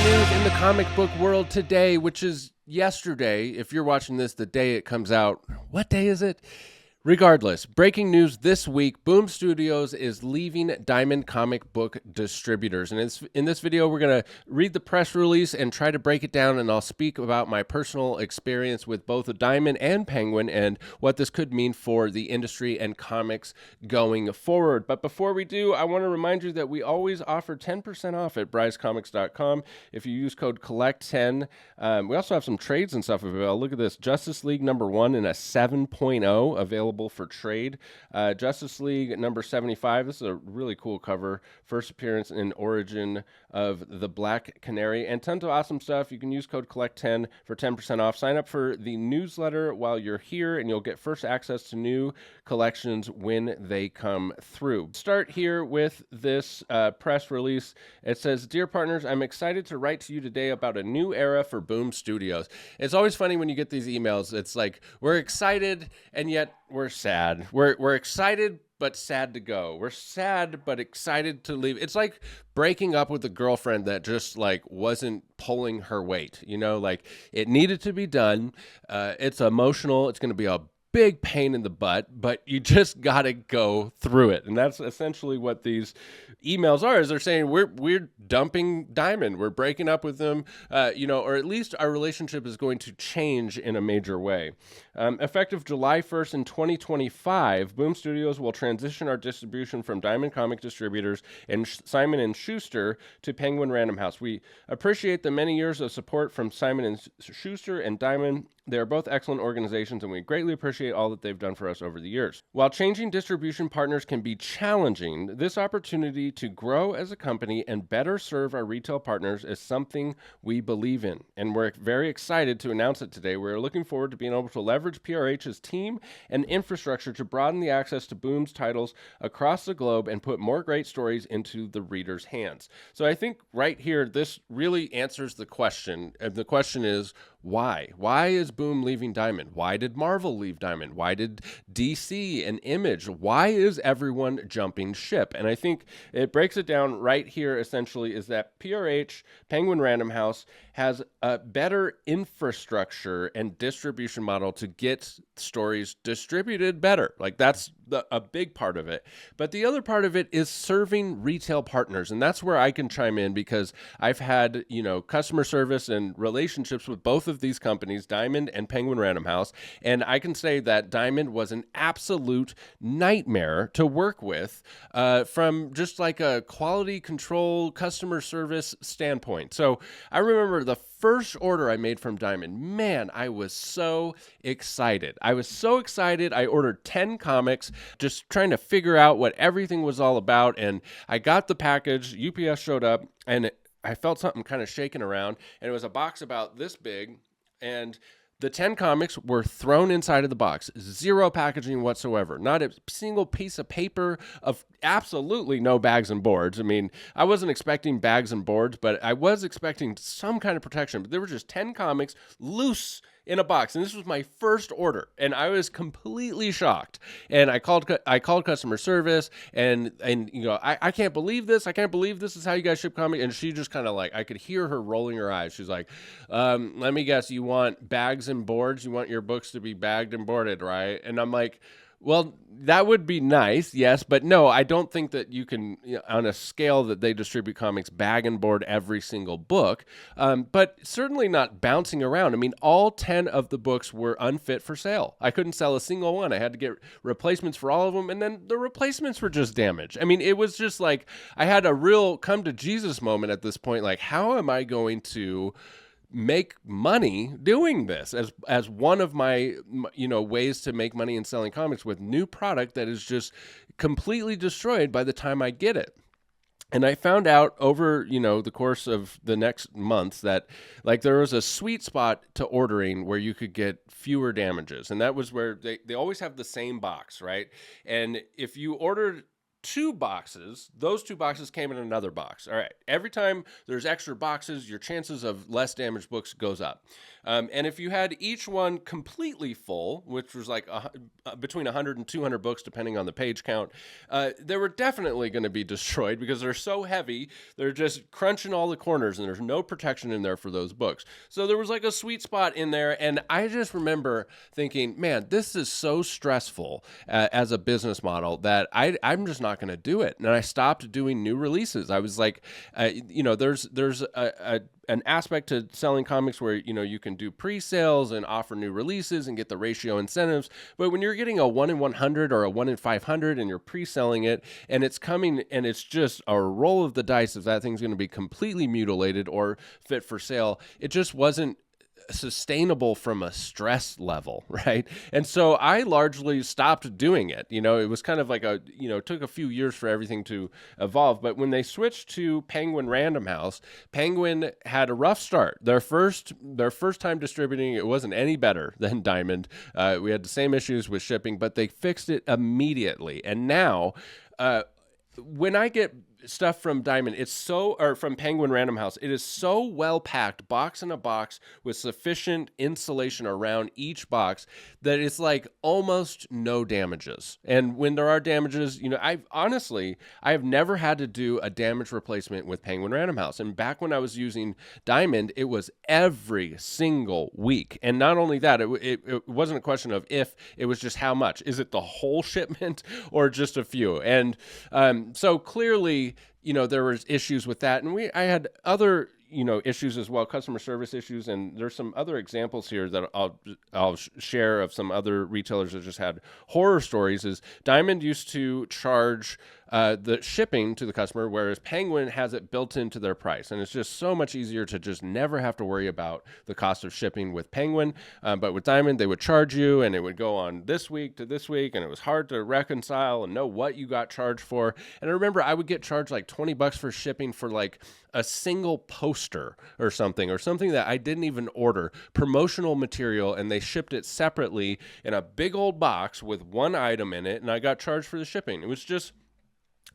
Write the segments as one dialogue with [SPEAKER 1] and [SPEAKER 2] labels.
[SPEAKER 1] news in the comic book world today, which is yesterday. If you're watching this the day it comes out, what day is it? Regardless, breaking news this week, Boom Studios is leaving Diamond Comic Book Distributors. And in this video, we're going to read the press release and try to break it down, and I'll speak about my personal experience with both the Diamond and Penguin and what this could mean for the industry and comics going forward. But before we do, I want to remind you that we always offer 10% off at brycecomics.com if you use code COLLECT10. We also have some trades and stuff available. Look at this, Justice League #1 and a 7.0 available for trade. Justice League number 75. This is a really cool cover. First appearance and origin of the Black Canary, and tons of awesome stuff. You can use code COLLECT10 for 10% off. Sign up for the newsletter while you're here, and you'll get first access to new collections when they come through. Start here with this press release. It says, "Dear partners, I'm excited to write to you today about a new era for Boom Studios." It's always funny when you get these emails. It's like, we're excited, and yet we're sad. We're excited, but sad to go. We're sad, but excited to leave. It's like breaking up with a girlfriend that just like wasn't pulling her weight. You know, like it needed to be done. It's emotional. It's going to be a big pain in the butt, but you just got to go through it. And that's essentially what these emails are, is they're saying we're dumping Diamond. We're breaking up with them, or at least our relationship is going to change in a major way. Effective July 1st in 2025, Boom Studios will transition our distribution from Diamond Comic Distributors and Simon & Schuster to Penguin Random House. We appreciate the many years of support from Simon & Schuster and Diamond. They are both excellent organizations, and we greatly appreciate all that they've done for us over the years. While changing distribution partners can be challenging, this opportunity to grow as a company and better serve our retail partners is something we believe in, and we're very excited to announce it today. We're looking forward to being able to leverage PRH's team and infrastructure to broaden the access to Boom's titles across the globe and put more great stories into the reader's hands. So I think right here, this really answers the question, and the question is, why? Why is Boom leaving Diamond? Why did Marvel leave Diamond? Why did DC and Image? Why is everyone jumping ship? And I think it breaks it down right here, essentially, is that PRH, Penguin Random House, has a better infrastructure and distribution model to get stories distributed better. Like that's a big part of it. But the other part of it is serving retail partners. And that's where I can chime in, because I've had, customer service and relationships with both of these companies, Diamond and Penguin Random House. And I can say that Diamond was an absolute nightmare to work with from just like a quality control customer service standpoint. So I remember the first order I made from Diamond, man, I was so excited. I ordered 10 comics, just trying to figure out what everything was all about. And I got the package, UPS showed up, and I felt something kind of shaking around, and it was a box about this big, and the 10 comics were thrown inside of the box. Zero packaging whatsoever. Not a single piece of paper, of absolutely no bags and boards. I mean, I wasn't expecting bags and boards, but I was expecting some kind of protection. But there were just 10 comics loose in a box, and this was my first order, and I was completely shocked. And I called customer service, and I can't believe this. I can't believe this is how you guys ship comics. And she just kind of like, I could hear her rolling her eyes. She's like, let me guess, you want bags and boards? You want your books to be bagged and boarded, right? And I'm like, well, that would be nice, yes, but no, I don't think that you can, on a scale that they distribute comics, bag and board every single book, but certainly not bouncing around. I mean, all 10 of the books were unfit for sale. I couldn't sell a single one. I had to get replacements for all of them, and then the replacements were just damaged. I mean, it was just like, I had a real come to Jesus moment at this point, like, how am I going to make money doing this as one of my ways to make money in selling comics, with new product that is just completely destroyed by the time I get it? And I found out over, the course of the next months that like there was a sweet spot to ordering where you could get fewer damages. And that was where they always have the same box, right? And if you ordered 2 boxes, those 2 boxes came in another box. All right. Every time there's extra boxes, your chances of less damaged books goes up. And if you had each one completely full, which was like between 100 and 200 books, depending on the page count, they were definitely going to be destroyed because they're so heavy. They're just crunching all the corners, and there's no protection in there for those books. So there was like a sweet spot in there. And I just remember thinking, man, this is so stressful as a business model that I'm just not going to do it. And I stopped doing new releases. I was like, there's an aspect to selling comics where, you can do pre-sales and offer new releases and get the ratio incentives. But when you're getting a 1 in 100 or a 1 in 500 and you're pre-selling it and it's coming and it's just a roll of the dice if that thing's going to be completely mutilated or fit for sale, it just wasn't sustainable from a stress level, right? And so I largely stopped doing it. It was kind of like it took a few years for everything to evolve. But when they switched to Penguin Random House, Penguin had a rough start. Their first time distributing, it wasn't any better than Diamond. We had the same issues with shipping, but they fixed it immediately. And now, when I get stuff from Diamond, from Penguin Random House, it is so well packed, box in a box with sufficient insulation around each box that it's like almost no damages. And when there are damages, I have never had to do a damage replacement with Penguin Random House. And back when I was using Diamond, it was every single week. And not only that, it wasn't a question of if, it was just how much. Is it the whole shipment or just a few? And so clearly, there was issues with that. And I had other, issues as well, customer service issues. And there's some other examples here that I'll share of some other retailers that just had horror stories. Is Diamond used to charge the shipping to the customer, whereas Penguin has it built into their price. And it's just so much easier to just never have to worry about the cost of shipping with Penguin. But with Diamond, they would charge you and it would go on this week to this week. And it was hard to reconcile and know what you got charged for. And I remember I would get charged like $20 for shipping for like a single poster or something that I didn't even order, promotional material, and they shipped it separately in a big old box with one item in it. And I got charged for the shipping. It was just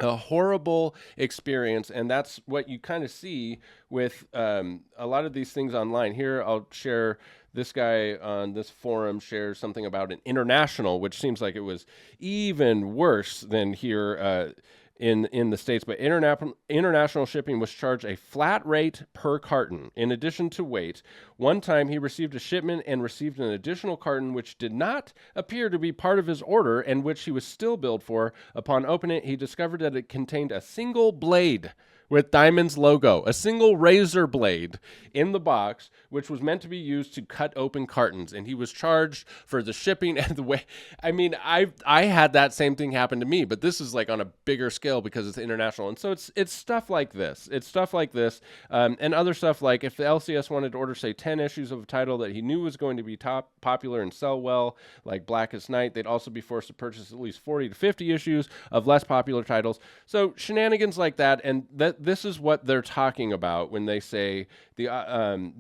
[SPEAKER 1] a horrible experience, and that's what you kind of see with a lot of these things online. Here, I'll share this guy on this forum shares something about an international, which seems like it was even worse than here in the States. But international shipping was charged a flat rate per carton in addition to weight. One time he received a shipment and received an additional carton which did not appear to be part of his order and which he was still billed for. Upon opening it, he discovered that it contained a single blade with Diamond's logo, a single razor blade in the box, which was meant to be used to cut open cartons. And he was charged for the shipping and the way. I mean, I had that same thing happen to me, but this is like on a bigger scale because it's international. And so it's stuff like this. It's stuff like this and other stuff like if the LCS wanted to order, say, 10 issues of a title that he knew was going to be top popular and sell well, like Blackest Night, they'd also be forced to purchase at least 40 to 50 issues of less popular titles. So shenanigans like that, and this is what they're talking about when they say the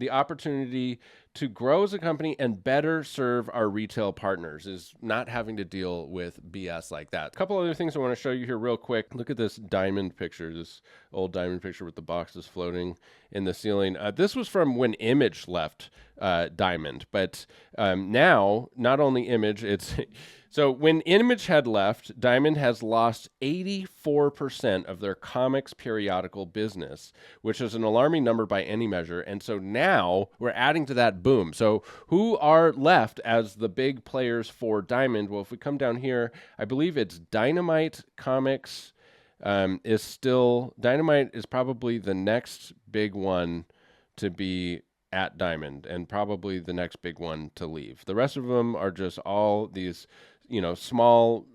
[SPEAKER 1] opportunity to grow as a company and better serve our retail partners is not having to deal with BS like that. A couple other things I want to show you here real quick. Look at this Diamond picture, this old Diamond picture with the boxes floating in the ceiling. This was from when Image left Diamond, but now not only Image, it's so when Image had left, Diamond has lost 84% of their comics periodical business, which is an alarming number by any measure. And so now we're adding to that boom. So who are left as the big players for Diamond? Well, if we come down here, I believe it's Dynamite Comics Dynamite is probably the next big one to be at Diamond and probably the next big one to leave. The rest of them are just all these small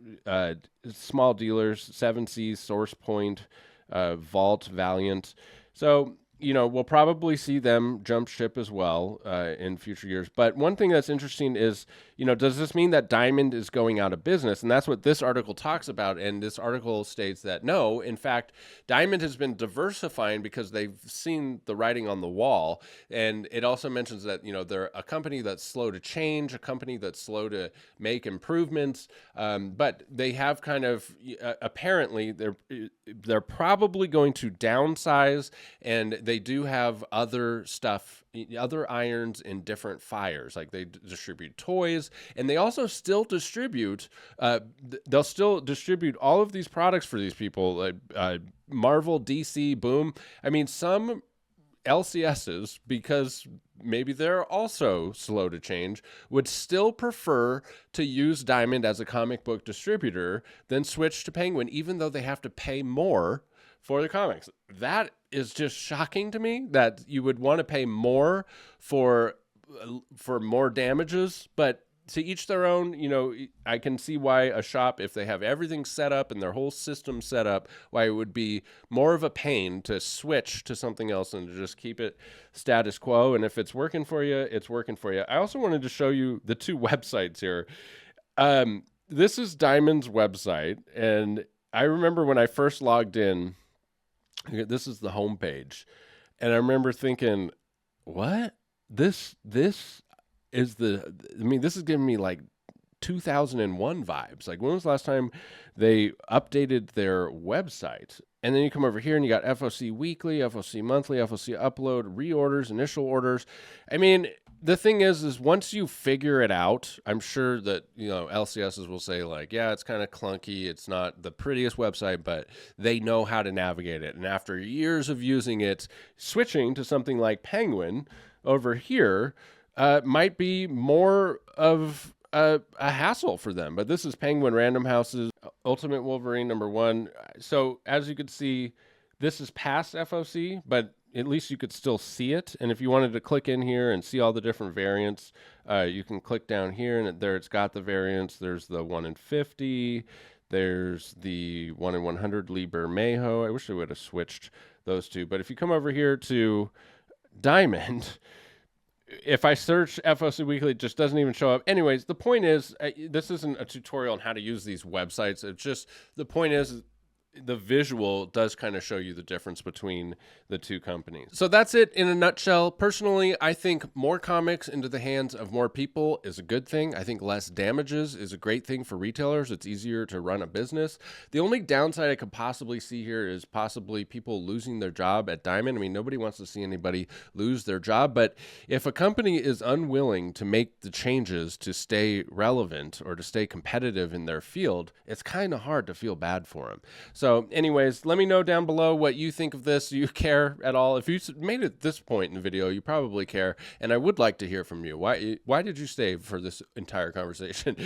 [SPEAKER 1] dealers, 7Cs, Source Point, Vault, Valiant. So, we'll probably see them jump ship as well in future years. But one thing that's interesting is, does this mean that Diamond is going out of business? And that's what this article talks about. And this article states that no, in fact, Diamond has been diversifying because they've seen the writing on the wall. And it also mentions that, they're a company that's slow to change, a company that's slow to make improvements. But they have kind of, apparently, they're probably going to downsize, and they do have other stuff, other irons in different fires. Like they distribute toys, and they also still distribute, they'll still distribute all of these products for these people, Marvel, DC, Boom. I mean, some LCSs, because maybe they're also slow to change, would still prefer to use Diamond as a comic book distributor than switch to Penguin, even though they have to pay more for the comics. That is just shocking to me, that you would want to pay more for more damages, but to each their own. I can see why a shop, if they have everything set up and their whole system set up, why it would be more of a pain to switch to something else and to just keep it status quo. And if it's working for you, it's working for you. I also wanted to show you the two websites here. This is Diamond's website, and I remember when I first logged in, this is the homepage, and I remember thinking, what? This is this is giving me like 2001 vibes. Like, when was the last time they updated their website? And then you come over here and you got FOC weekly, FOC monthly, FOC upload, reorders, initial orders. I mean, the thing is once you figure it out, I'm sure that, LCSs will say like, yeah, it's kind of clunky. It's not the prettiest website, but they know how to navigate it. And after years of using it, switching to something like Penguin over here might be more of a hassle for them. But this is Penguin Random House's Ultimate Wolverine #1. So as you could see, this is past FOC, but at least you could still see it. And if you wanted to click in here and see all the different variants, you can click down here, and there it's got the variants. There's the 1 in 50. There's the 1 in 100 Liber Mayho. I wish they would have switched those two. But if you come over here to Diamond, if I search FOC Weekly, it just doesn't even show up. Anyways, the point is, this isn't a tutorial on how to use these websites. It's just, the point is, the visual does kind of show you the difference between the two companies. So that's it in a nutshell. Personally, I think more comics into the hands of more people is a good thing. I think less damages is a great thing for retailers. It's easier to run a business. The only downside I could possibly see here is possibly people losing their job at Diamond. I mean, nobody wants to see anybody lose their job, but if a company is unwilling to make the changes to stay relevant or to stay competitive in their field, it's kind of hard to feel bad for them. So anyways, let me know down below what you think of this. Do you care at all? If you made it this point in the video, you probably care, and I would like to hear from you. Why did you stay for this entire conversation?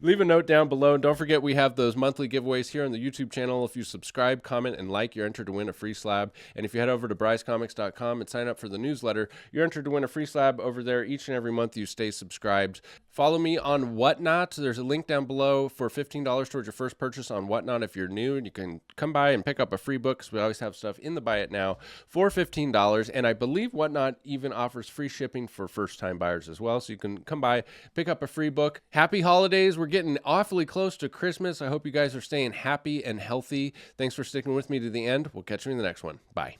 [SPEAKER 1] Leave a note down below, and don't forget we have those monthly giveaways here on the YouTube channel. If you subscribe, comment, and like, you're entered to win a free slab. And if you head over to brycecomics.com and sign up for the newsletter, you're entered to win a free slab over there each and every month you stay subscribed. Follow me on Whatnot. There's a link down below for $15 towards your first purchase on Whatnot if you're new. You can come by and pick up a free book, because we always have stuff in the Buy It Now for $15. And I believe Whatnot even offers free shipping for first-time buyers as well. So you can come by, pick up a free book. Happy holidays. We're getting awfully close to Christmas. I hope you guys are staying happy and healthy. Thanks for sticking with me to the end. We'll catch you in the next one. Bye.